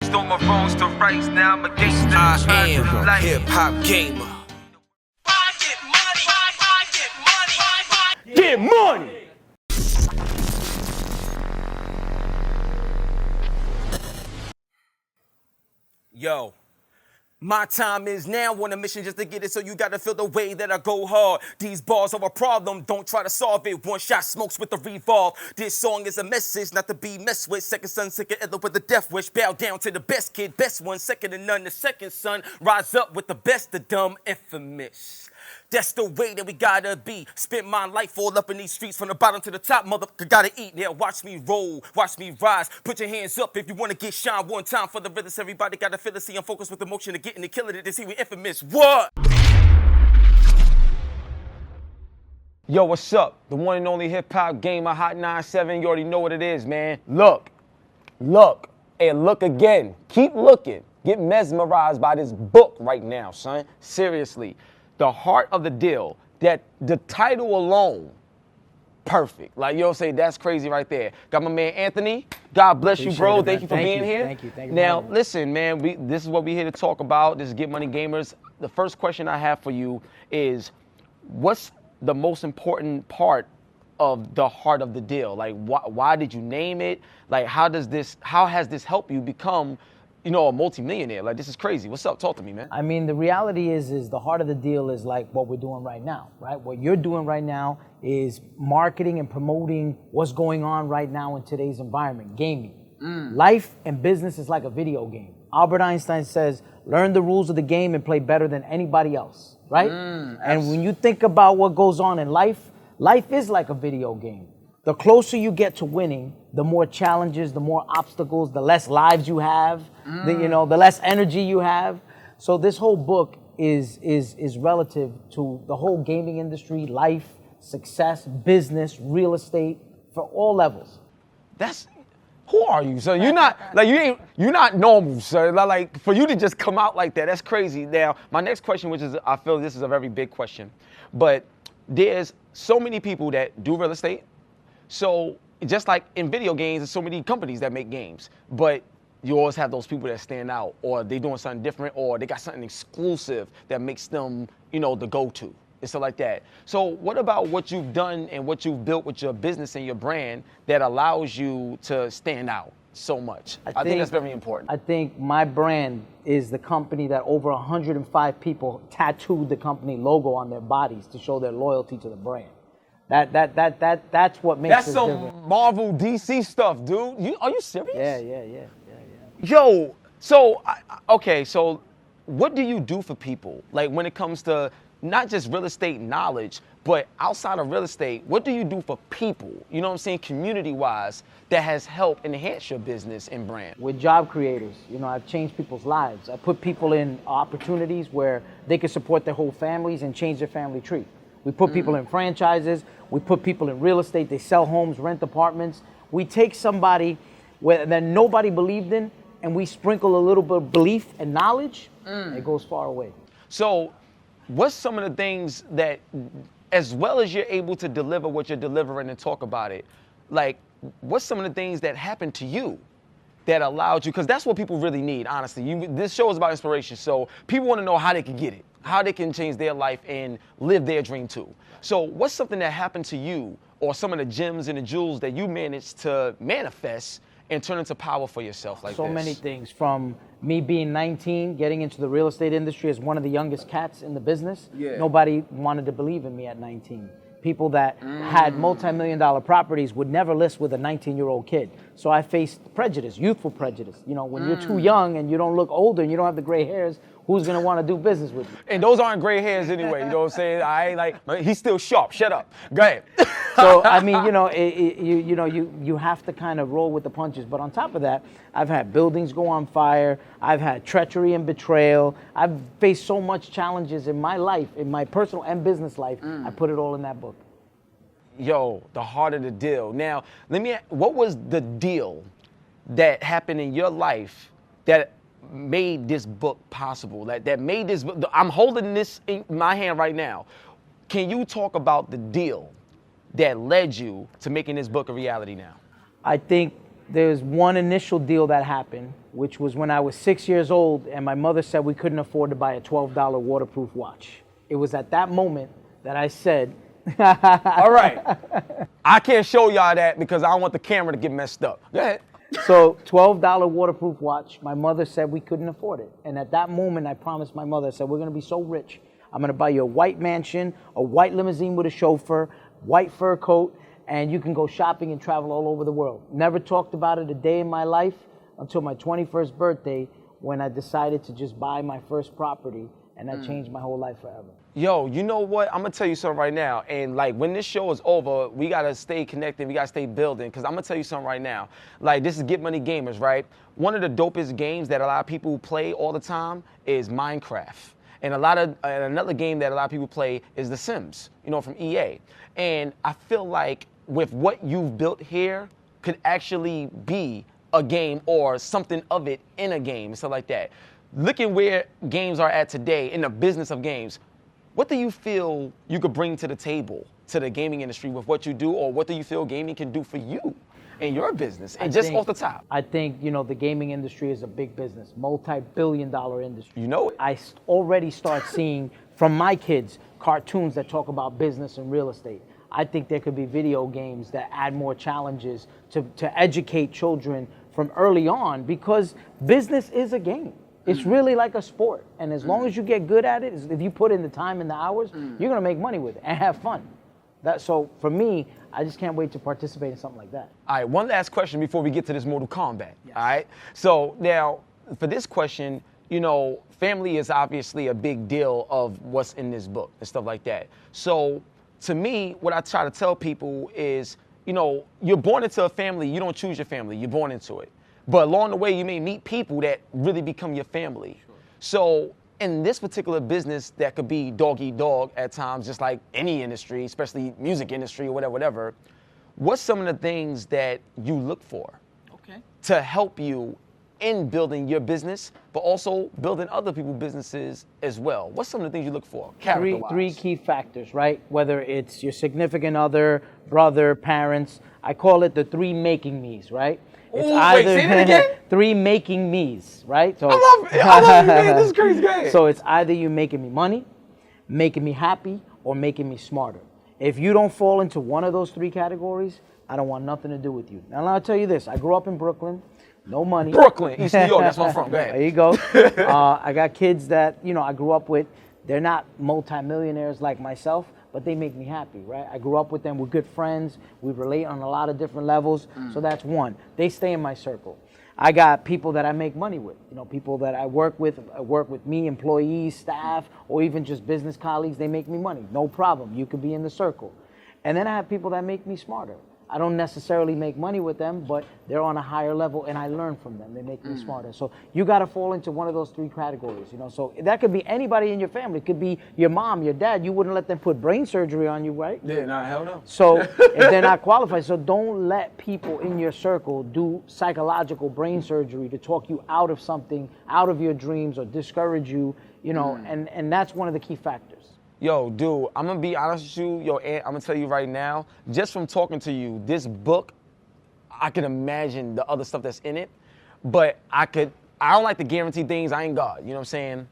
Restore my wrongs to rights, now I'm a gangster. I am a hip-hop gamer. Get money! Yo, my time is now on a mission just to get it, so you gotta feel the way that I go hard. These bars are a problem, don't try to solve it. One shot smokes with the revolve. This song is a message not to be messed with. Second son, sick of with the death wish. Bow down to the best kid, best one, second to none. The second son, rise up with the best of dumb, infamous. That's the way that we gotta be. Spent my life all up in these streets from the bottom to the top. Motherfucker gotta eat. Now watch me roll, watch me rise. Put your hands up if you wanna get shine one time for the rhythms. Everybody gotta feel it. See, I'm focused with emotion to getting it, killing it. To see we infamous. What? Yo, what's up? The one and only hip-hop gamer, Hot 97. You already know what it is, man. Look, and look again. Keep looking. Get mesmerized by this book right now, son. Seriously. The Heart of the Deal. That the title alone, perfect. Like, you know what I'm saying? That's crazy right there. Got my man Anthony. God bless you, bro. Thank you for being here. Thank you. Now, listen, man, this is what we're here to talk about. This is Get Money Gamers. The first question I have for you is, what's the most important part of the Heart of the Deal? Like, why did you name it? Like, how has this helped you become, you know, a multi-millionaire? Like, this is crazy. What's up? Talk to me, man. I mean, the reality is the heart of the deal is like what we're doing right now, right? What you're doing right now is marketing and promoting what's going on right now in today's environment, gaming. Life and business is like a video game. Albert Einstein says, learn the rules of the game and play better than anybody else, right? And when you think about what goes on in life, life is like a video game. The closer you get to winning, the more challenges, the more obstacles, the less lives you have, the less energy you have. So this whole book is relative to the whole gaming industry, life, success, business, real estate, for all levels. Who are you, sir? You're not like you're not normal, sir. Like, for you to just come out like that, that's crazy. Now, my next question, which is, I feel this is a very big question, but there's so many people that do real estate. So just like in video games, there's so many companies that make games, but you always have those people that stand out, or they doing something different, or they got something exclusive that makes them, you know, the go-to and stuff like that. So what about what you've done and what you've built with your business and your brand that allows you to stand out so much? I think that's very important. I think my brand is the company that over 105 people tattooed the company logo on their bodies to show their loyalty to the brand. That's what makes That's us some different. Marvel DC stuff, dude. Are you serious? Yeah. Yo, so okay, so what do you do for people? Like, when it comes to not just real estate knowledge, but outside of real estate, what do you do for people? You know what I'm saying, community-wise, that has helped enhance your business and brand? We're job creators. You know, I've changed people's lives. I put people in opportunities where they can support their whole families and change their family tree. We put people in franchises. We put people in real estate. They sell homes, rent apartments. We take somebody that nobody believed in, and we sprinkle a little bit of belief and knowledge, and it goes far away. So what's some of the things that, as well as you're able to deliver what you're delivering and talk about it, like, what's some of the things that happened to you that allowed you, because that's what people really need, honestly. This show is about inspiration, so people want to know how they can get it, how they can change their life and live their dream too. So what's something that happened to you, or some of the gems and the jewels that you managed to manifest and turn into power for yourself like this? So many things, from me being 19, getting into the real estate industry as one of the youngest cats in the business. Nobody wanted to believe in me at 19. People that had multi-million-dollar properties would never list with a 19-year-old kid. So I faced prejudice, youthful prejudice. You know, when you're too young and you don't look older and you don't have the gray hairs, who's gonna want to do business with you? And those aren't gray hairs anyway, you know what I'm saying? He's still sharp, shut up. Go ahead. So, I mean, you have to kind of roll with the punches. But on top of that, I've had buildings go on fire. I've had treachery and betrayal. I've faced so much challenges in my life, in my personal and business life. I put it all in that book. Yo, the heart of the deal. Now, what was the deal that happened in your life that made this book possible? That made this book, I'm holding this in my hand right now. Can you talk about the deal that led you to making this book a reality now? I think There's one initial deal that happened, which was when I was 6 years old and my mother said we couldn't afford to buy a $12 waterproof watch. It was at that moment that I said, All right. I can't show y'all that because I don't want the camera to get messed up. Go ahead. so $12 waterproof watch, my mother said we couldn't afford it. And at that moment, I promised my mother, I said, we're gonna be so rich. I'm gonna buy you a white mansion, a white limousine with a chauffeur, white fur coat, and you can go shopping and travel all over the world. Never talked about it a day in my life until my 21st birthday when I decided to just buy my first property, and that changed my whole life forever. Yo, you know what? I'm gonna tell you something right now. And like when this show is over, we gotta stay connected, we gotta stay building. Cause I'm gonna tell you something right now. Like this is Get Money Gamers, right? One of the dopest games that a lot of people play all the time is Minecraft. And another game that a lot of people play is The Sims, you know, from EA. And I feel like with what you've built here could actually be a game or something of it in a game and stuff like that. Looking where games are at today in the business of games, what do you feel you could bring to the table to the gaming industry with what you do, or what do you feel gaming can do for you in your business? And off the top. I think, the gaming industry is a big business, multi-billion-dollar industry. You know it. Already start seeing from my kids cartoons that talk about business and real estate. I think there could be video games that add more challenges to educate children from early on, because business is a game. It's really like a sport. And as long as you get good at it, if you put in the time and the hours, you're gonna make money with it and have fun. So for me, I just can't wait to participate in something like that. All right, one last question before we get to this Mortal Kombat. Yes. All right, so now for this question, family is obviously a big deal of what's in this book and stuff like that. So to me, what I try to tell people is, you're born into a family, you don't choose your family, you're born into it. But along the way, you may meet people that really become your family. Sure. So in this particular business, that could be dog eat dog at times, just like any industry, especially music industry or whatever. What's some of the things that you look for to help you in building your business, but also building other people's businesses as well? What's some of the things you look for, character-wise? Three key factors, right? Whether it's your significant other, brother, parents. I call it the three making me's, right? It's wait, say it again? Three making me's, right? So I love it, man. This is crazy. Guy. So it's either you making me money, making me happy, or making me smarter. If you don't fall into one of those three categories, I don't want nothing to do with you. Now I'll tell you this: I grew up in Brooklyn, no money. Brooklyn, East New York. That's where I'm from. Go ahead. There you go. I got kids that I grew up with. They're not multi-millionaires like myself, but they make me happy, right? I grew up with them. We're good friends. We relate on a lot of different levels. So that's one. They stay in my circle. I got people that I make money with. People that I work with me, employees, staff, or even just business colleagues. They make me money. No problem. You could be in the circle. And then I have people that make me smarter. I don't necessarily make money with them, but they're on a higher level and I learn from them. They make me smarter. So you got to fall into one of those three categories, So that could be anybody in your family. It could be your mom, your dad. You wouldn't let them put brain surgery on you, right? Yeah, nah, hell no. So if they're not qualified, so don't let people in your circle do psychological brain surgery to talk you out of something, out of your dreams, or discourage you, and that's one of the key factors. Yo, dude, I'm gonna be honest with you. Yo, Ant, I'm gonna tell you right now, just from talking to you, this book, I can imagine the other stuff that's in it, but I don't like to guarantee things. I ain't God, you know what I'm saying?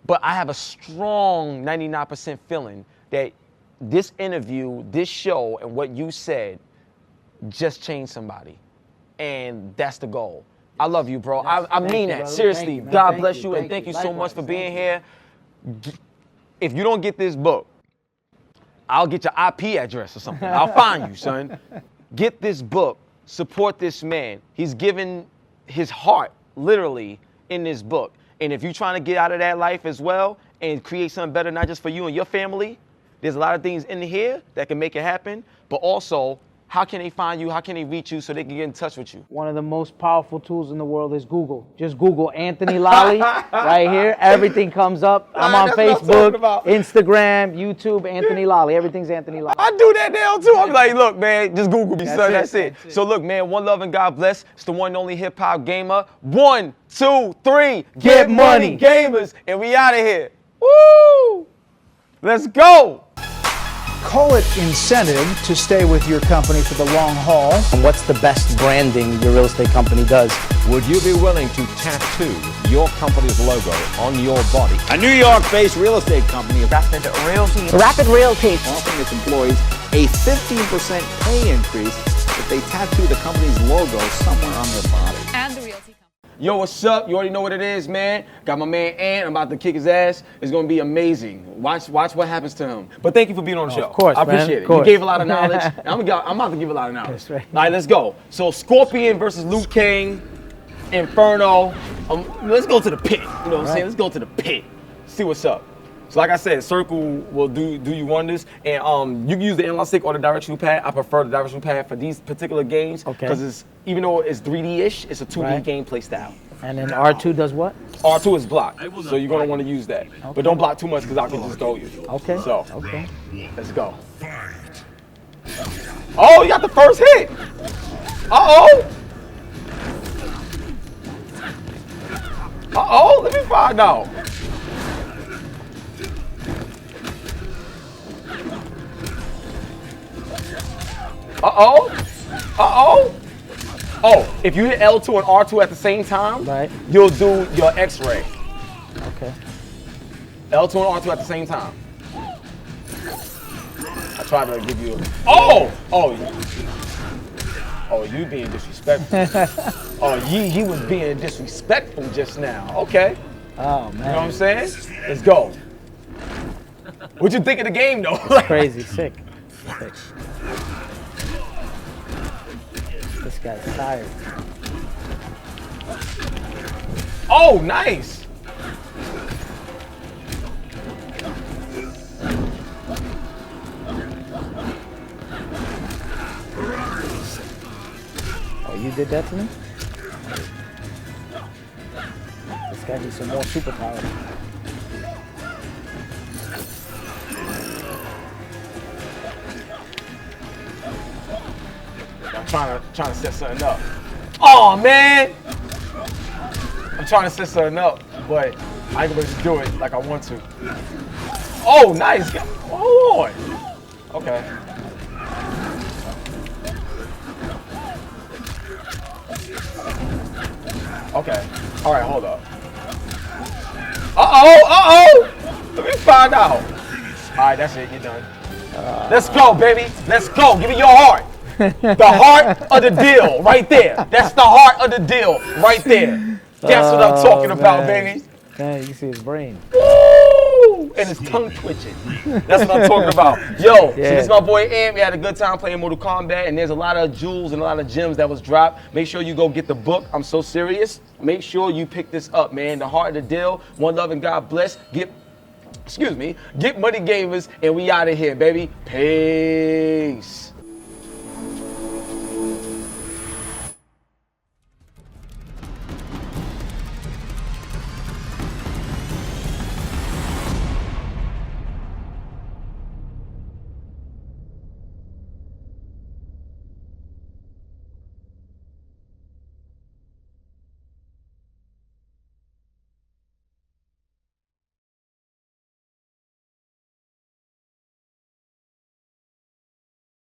But I have a strong 99% feeling that this interview, this show, and what you said just changed somebody. And that's the goal. I love you, bro. I mean that, seriously. God bless you, and thank you so much for being here. If you don't get this book, I'll get your IP address or something. I'll find you, son. Get this book. Support this man. He's given his heart, literally, in this book. And if you're trying to get out of that life as well and create something better, not just for you and your family, there's a lot of things in here that can make it happen. But also, how can they find you? How can they reach you so they can get in touch with you? One of the most powerful tools in the world is Google. Just Google Anthony Lolli right here. Everything comes up. I'm on Facebook, Instagram, YouTube, Anthony Lolli. Everything's Anthony Lolli. I do that now too. I'm like, look, man, just Google me, son. That's it. So look, man, one love and God bless. It's the one and only hip hop gamer. 1, 2, 3. Get money, gamers. And we out of here. Woo! Let's go. call it incentive to stay with your company for the long haul. And what's the best branding your real estate company does? Would you be willing to tattoo your company's logo on your body? A New York-based real estate company, Rapid Realty, offering its employees a 15% pay increase if they tattoo the company's logo somewhere on their body. And the realty company. Yo, what's up? You already know what it is, man. Got my man Ant. I'm about to kick his ass. It's gonna be amazing. Watch what happens to him. But thank you for being on the show. Of course, I man. appreciate it. Of course. You gave a lot of knowledge. I'm about to give a lot of knowledge. That's right. All right, let's go. So Scorpion versus Luke King, Inferno. Let's go to the pit. You know what I'm saying? Let's go to the pit. See what's up. So like I said, Circle will do you wonders, and you can use the inline stick or the directional pad. I prefer the directional pad for these particular games because it's even though it's 3D-ish, it's a 2D gameplay style. And then R2 does what? R2 is blocked, so you're gonna want to use that, but don't block too much because I can just throw you. Okay. So let's go. Oh, you got the first hit. Uh-oh. Uh-oh, let me find out. Uh-oh. Uh-oh. Oh, if you hit L2 and R2 at the same time, you'll do your X-ray. Okay. L2 and R2 at the same time. I tried to give you a... Oh! Oh, you being disrespectful. Oh, he was being disrespectful just now. Okay. Oh, man. You know what I'm saying? Let's go. What'd you think of the game, though? Crazy, sick. This guy's tired. Oh, nice. Oh, you did that to me? This guy needs some more superpowers. I'm trying to set something up. Oh man! I'm trying to set something up, but I ain't gonna just do it like I want to. Oh, nice! Hold on. Okay. Okay. All right, hold up. Uh-oh! Let me find out. All right, that's it. You're done. Let's go, baby. Let's go. Give me your heart. The heart of the deal, right there. That's the heart of the deal, right there. That's what I'm talking about, baby. Man, you can see his brain. Woo! And his tongue twitching. That's what I'm talking about. Yo, so this is my boy Ant. We had a good time playing Mortal Kombat, and there's a lot of jewels and a lot of gems that was dropped. Make sure you go get the book. I'm so serious. Make sure you pick this up, man. The heart of the deal. One love and God bless. Get Money Gamers, and we out of here, baby. Peace.